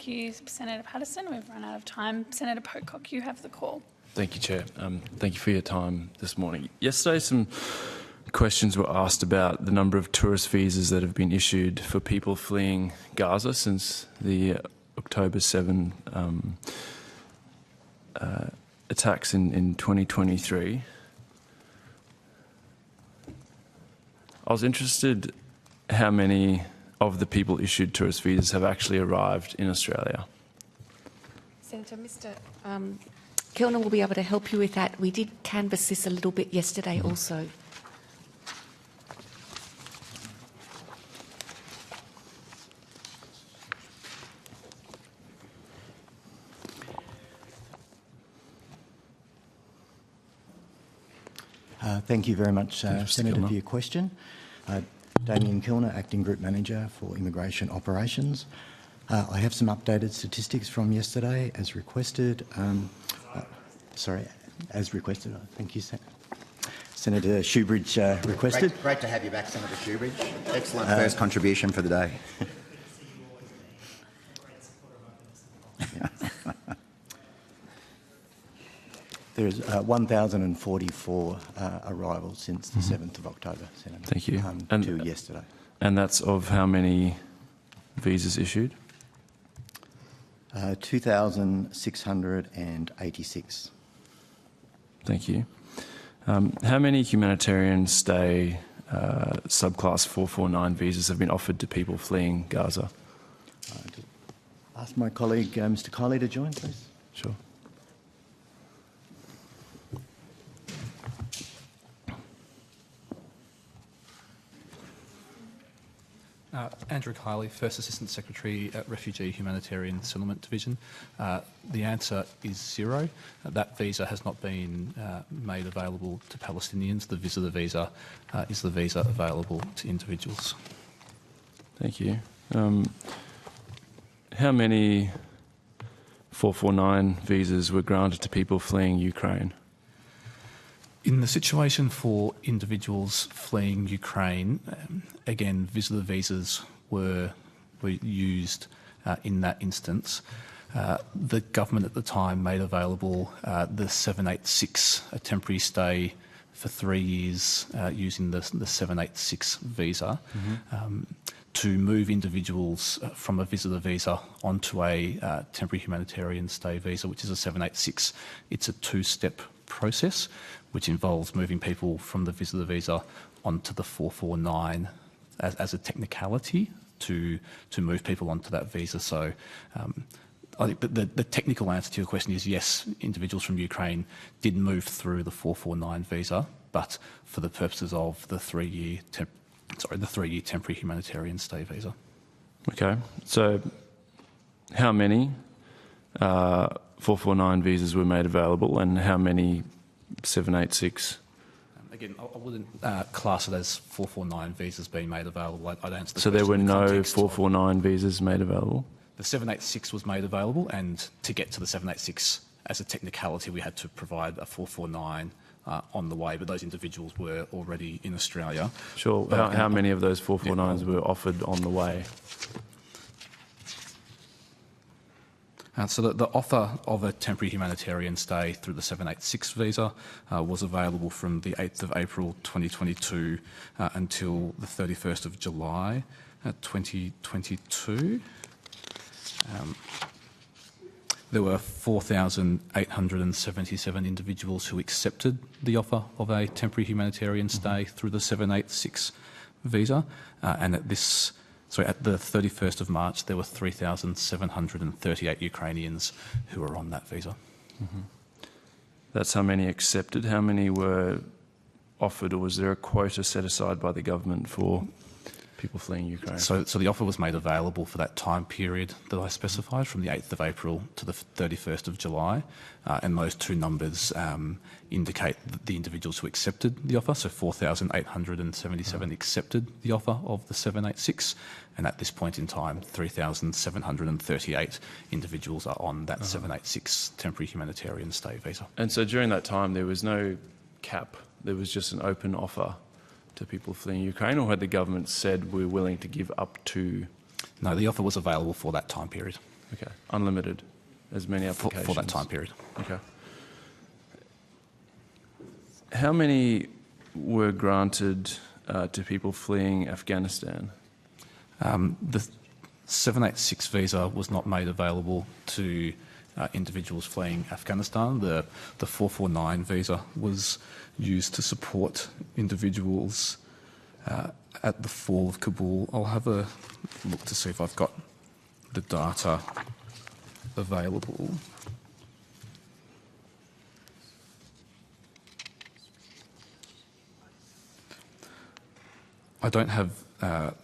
Thank you, Senator Patterson. We've run out of time. Senator Pocock, you have the call. Thank you, Chair. Thank you for your time this morning. Yesterday, some questions were asked about the number of tourist visas that have been issued for people fleeing Gaza since the October 7 attacks in 2023. I was interested how many of the people issued tourist visas have actually arrived in Australia. Senator, Mr Kilner will be able to help you with that. We did canvass this a little bit yesterday also. Thank you very much, Senator, for your question. Damien Kilner, Acting Group Manager for Immigration Operations. I have some updated statistics from yesterday as requested. As requested. Thank you, Senator Shoebridge requested. Great to have you back, Senator Shoebridge. Excellent first contribution for the day. There's 1,044 arrivals since the 7th of October, Senator. Thank you. To yesterday. And that's of how many visas issued? 2,686. Thank you. How many humanitarian stay subclass 449 visas have been offered to people fleeing Gaza? Ask my colleague, Mr Kiley, to join, please. Sure. Andrew Kiley, First Assistant Secretary at Refugee Humanitarian Settlement Division. The answer is 0. That visa has not been made available to Palestinians. The visitor visa is the visa available to individuals. Thank you. How many 449 visas were granted to people fleeing Ukraine? In the situation for individuals fleeing Ukraine, again, visitor visas were used in that instance. The government at the time made available the 786, a temporary stay for 3 years using the 786 visa. To move individuals from a visitor visa onto a temporary humanitarian stay visa, which is a 786. It's a 2-step process, which involves moving people from the visitor visa onto the 449 as a technicality to move people onto that visa. So I think the technical answer to your question is yes, individuals from Ukraine did move through the 449 visa, but for the purposes of the 3-year temporary humanitarian stay visa. Okay, so how many 449 visas were made available and how many 786? Again, I wouldn't class it as 449 visas being made available. I'd answer the So there were no 449 visas made available? The 786 was made available, and to get to the 786 as a technicality, we had to provide a 449 on the way, but those individuals were already in Australia. Sure. How many of those 449s were offered on the way? So the offer of a temporary humanitarian stay through the 786 visa was available from the 8th of April 2022 until the 31st of July 2022. There were 4,877 individuals who accepted the offer of a temporary humanitarian stay through the 786 visa, and at the 31st of March, there were 3,738 Ukrainians who were on that visa. That's how many accepted. How many were offered, or was there a quota set aside by the government for people fleeing Ukraine? So the offer was made available for that time period that I specified, from the 8th of April to the 31st of July, and those two numbers indicate the individuals who accepted the offer. So 4,877 accepted the offer of the 786, and at this point in time, 3,738 individuals are on that 786 temporary humanitarian stay visa. And so during that time, there was no cap. There was just an open offer to people fleeing Ukraine, or had the government said we're willing to give up to? No, the offer was available for that time period. Okay, unlimited, as many applications. For that time period. Okay. How many were granted to people fleeing Afghanistan? The 786 visa was not made available to individuals fleeing Afghanistan. The 449 visa was used to support individuals at the fall of Kabul. I'll have a look to see if I've got the data available. I don't have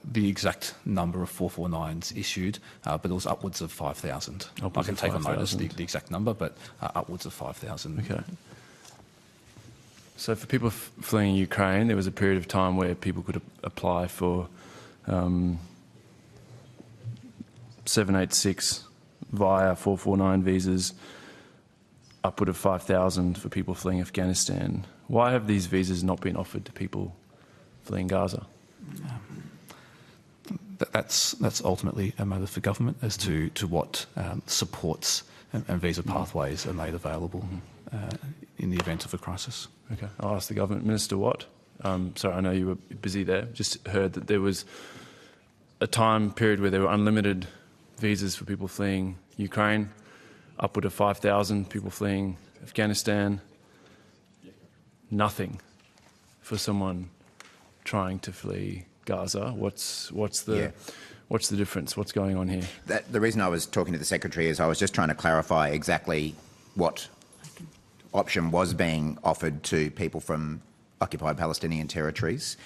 the exact number of 449s issued, but it was upwards of 5,000. I can take on notice the exact number, but upwards of 5,000. Okay. So for people fleeing Ukraine, there was a period of time where people could apply for 786 via 449 visas, upward of 5,000 for people fleeing Afghanistan. Why have these visas not been offered to people fleeing Gaza? That's ultimately a matter for government as to what supports and visa pathways are made available in the event of a crisis. Okay, I'll ask the government. Minister Watt, sorry, I know you were busy there. Just heard that there was a time period where there were unlimited visas for people fleeing Ukraine, upward of 5,000 people fleeing Afghanistan. Nothing for someone trying to flee Gaza. What's the difference? What's going on here? The reason I was talking to the Secretary is I was just trying to clarify exactly what option was being offered to people from occupied Palestinian territories.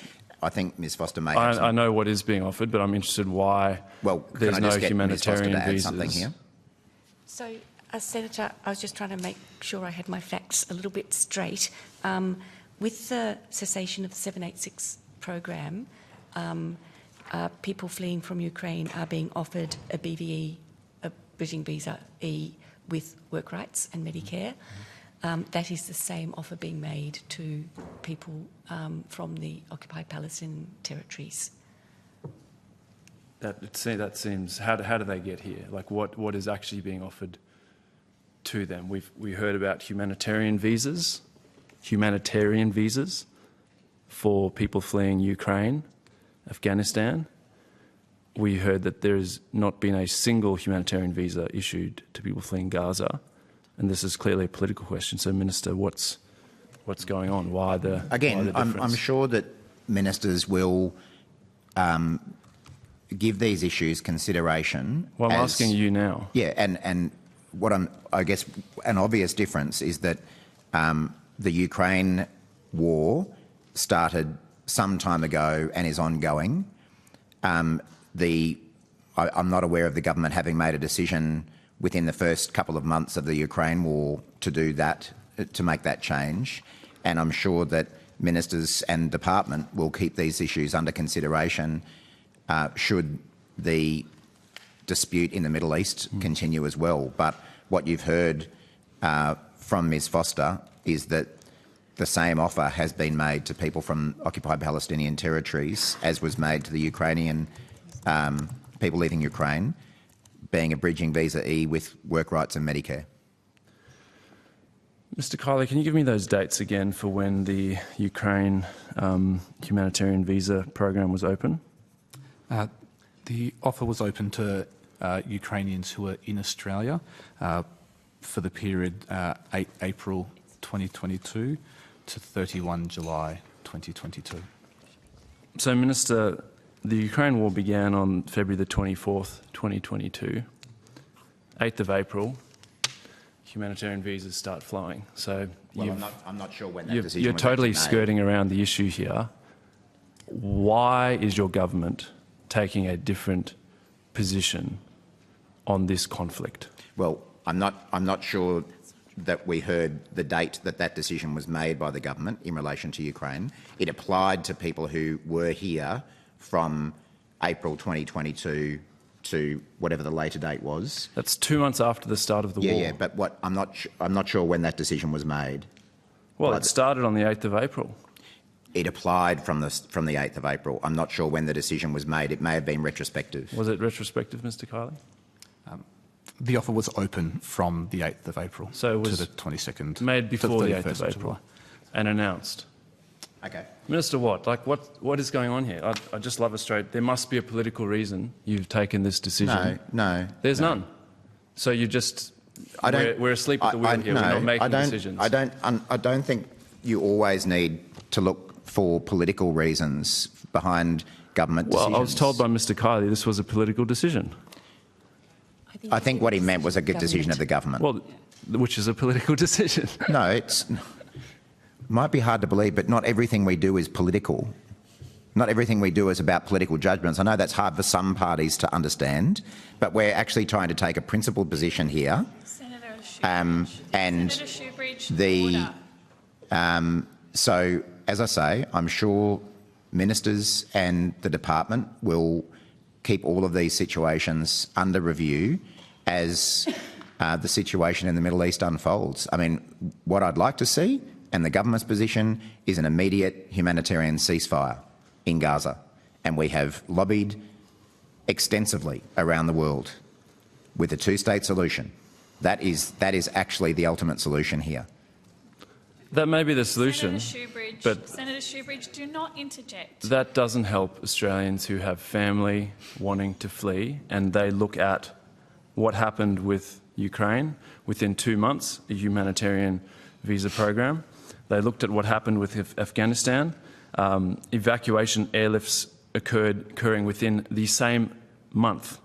I think Ms Foster may have I know what is being offered, but I'm interested why there's no humanitarian visas. Something here? So, Senator, I was just trying to make sure I had my facts a little bit straight. With the cessation of the 786 program, people fleeing from Ukraine are being offered a BVE, a bridging visa E, with work rights and Medicare. That is the same offer being made to people from the occupied Palestinian territories. That seems. How do they get here? Like, what is actually being offered to them? We heard about humanitarian visas for people fleeing Ukraine, Afghanistan. We heard that there has not been a single humanitarian visa issued to people fleeing Gaza, and this is clearly a political question. So, Minister, what's going on? Why the difference? I'm sure that ministers will give these issues consideration. Well, I'm asking you now. Yeah, and what I guess an obvious difference is that the Ukraine war started some time ago and is ongoing. I'm not aware of the government having made a decision within the first couple of months of the Ukraine war to do that, to make that change. And I'm sure that ministers and department will keep these issues under consideration should the dispute in the Middle East continue as well. But what you've heard from Ms Foster is that the same offer has been made to people from occupied Palestinian territories as was made to the Ukrainian people leaving Ukraine, being a bridging visa E with work rights and Medicare. Mr. Kiley, can you give me those dates again for when the Ukraine humanitarian visa program was open? The offer was open to Ukrainians who are in Australia for the period 8 April 2022 to 31 July 2022. So, Minister, the Ukraine war began on February the 24th, 2022. 8th of April, humanitarian visas start flowing. So, Well, I'm not sure when that decision you're was totally actually made. skirting around the issue here. Why is your government taking a different position on this conflict? Well, I'm not sure that we heard the date that decision was made by the government in relation to Ukraine. It applied to people who were here from April 2022 to whatever the later date was. That's 2 months after the start of the war. Yeah, but I'm not sure when that decision was made. Well, it started on the 8th of April. It applied from the 8th of April. I'm not sure when the decision was made. It may have been retrospective. Was it retrospective, Mr. Kiley? The offer was open from the 8th of April So it was to the 22nd. made before the 8th 31st of April July. and announced. Okay. Minister Watt, like what is going on here? I just love it straight. There must be a political reason you've taken this decision. No. There's no. none. So you just I don't. we're asleep at the wheel here. No, We're not making I don't, decisions. I don't think you always need to look for political reasons behind government decisions. Well, I was told by Mr. Kiley this was a political decision. I think what he meant was a good decision of the government. Well, which is a political decision. No, it's might be hard to believe, but not everything we do is political. Not everything we do is about political judgments. I know that's hard for some parties to understand, but we're actually trying to take a principled position here. Senator And Shoebridge, the order. so, as I say, I'm sure ministers and the department will keep all of these situations under review as the situation in the Middle East unfolds. I mean, what I'd like to see, and the government's position, is an immediate humanitarian ceasefire in Gaza. And we have lobbied extensively around the world with a two-state solution. That is actually the ultimate solution here. That may be the solution, Senator Shoebridge, do not interject. that doesn't help Australians who have family wanting to flee, and they look at what happened with Ukraine within 2 months, a humanitarian visa program. They looked at what happened with Afghanistan. Evacuation airlifts occurring within the same month.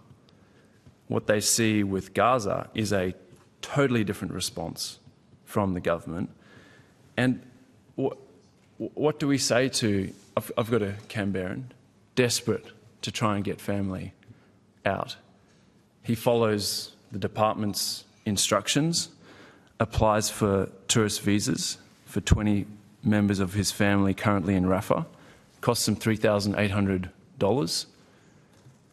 What they see with Gaza is a totally different response from the government. And what do we say to... I've got a Canberran, desperate to try and get family out. He follows the department's instructions, applies for tourist visas for 20 members of his family currently in Rafah, costs him $3,800.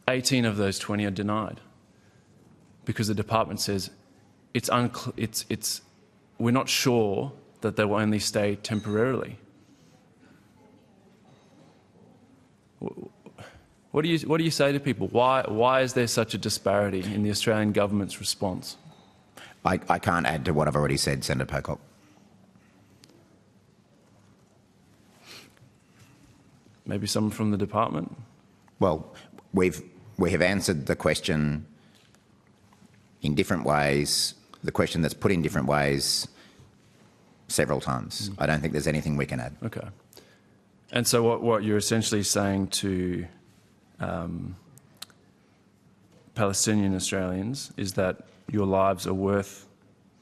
18 of those 20 are denied because the department says we're not sure that they will only stay temporarily. What do you say to people? Why is there such a disparity in the Australian government's response? I can't add to what I've already said, Senator Pocock. Maybe someone from the department? Well, we have answered the question in different ways, the question that's put in different ways several times. I don't think there's anything we can add. Okay. And so what you're essentially saying to Palestinian Australians is that your lives are worth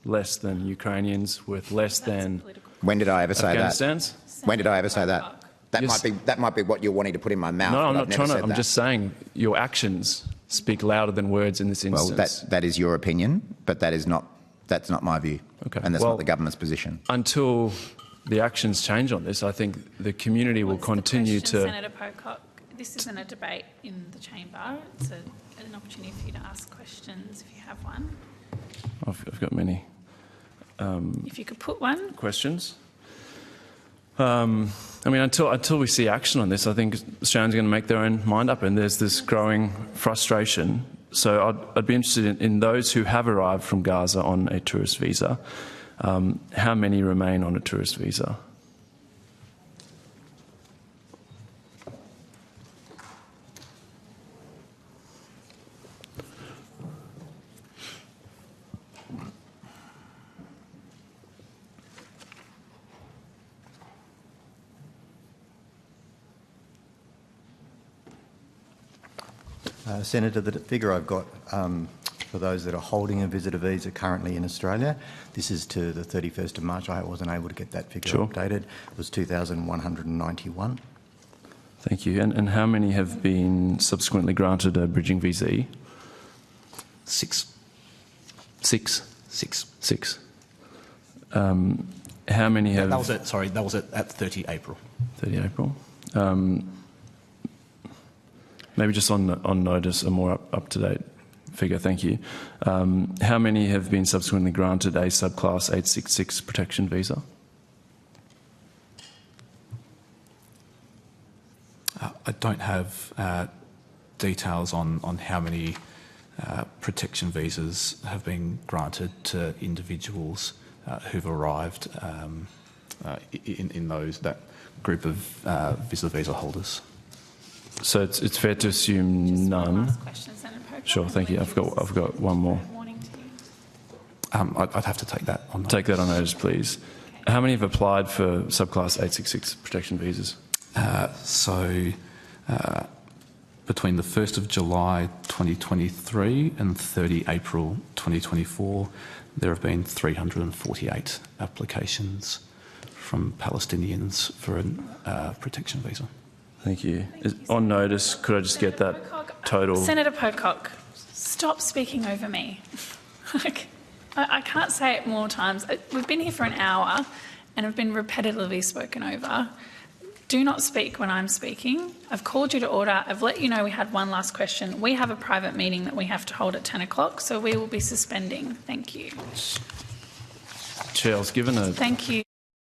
less than Ukrainians, worth less than When did I ever say that? Afghanistan's? When did I ever say that? That might be what you're wanting to put in my mouth. No, I'm but not I've never trying to. said I'm that. just saying your actions speak louder than words in this instance. Well, that is your opinion, but that's not my view. Okay. And that's Well, not the government's position. Until the actions change on this, I think the community will What's the continue question, to... Senator Pocock, this isn't a debate in the chamber. It's an opportunity for you to ask questions if you have one. I've got many If you could put one. questions. I mean, until we see action on this, I think Australians are going to make their own mind up, and there's this growing frustration. So I'd be interested in those who have arrived from Gaza on a tourist visa. How many remain on a tourist visa? Senator, the figure I've got for those that are holding a visitor visa currently in Australia, this is to the 31st of March. I wasn't able to get that figure updated. It was 2,191. Thank you. And how many have been subsequently granted a bridging visa E? 6. 6. How many have... That was it at 30 April. 30 April. Maybe just on notice, a more up-to-date figure, thank you. How many have been subsequently granted a subclass 866 protection visa? I don't have details on how many protection visas have been granted to individuals who've arrived in that group of visa holders. So it's fair to assume Just none. one last question, Senator Pocock. Sure, thank you. I've got one more. Warning to you. I'd have to take that on notice. Take that on notice, please. Okay. How many have applied for subclass 866 protection visas? Between the 1st of July 2023 and 30 April 2024, there have been 348 applications from Palestinians for a protection visa. Thank you. On notice, could I just get that total? Senator Pocock, stop speaking over me. I can't say it more times. We've been here for an hour and have been repetitively spoken over. Do not speak when I'm speaking. I've called you to order. I've let you know we had one last question. We have a private meeting that we have to hold at 10 o'clock, so we will be suspending. Thank you. Chair, I was given a... Thank you.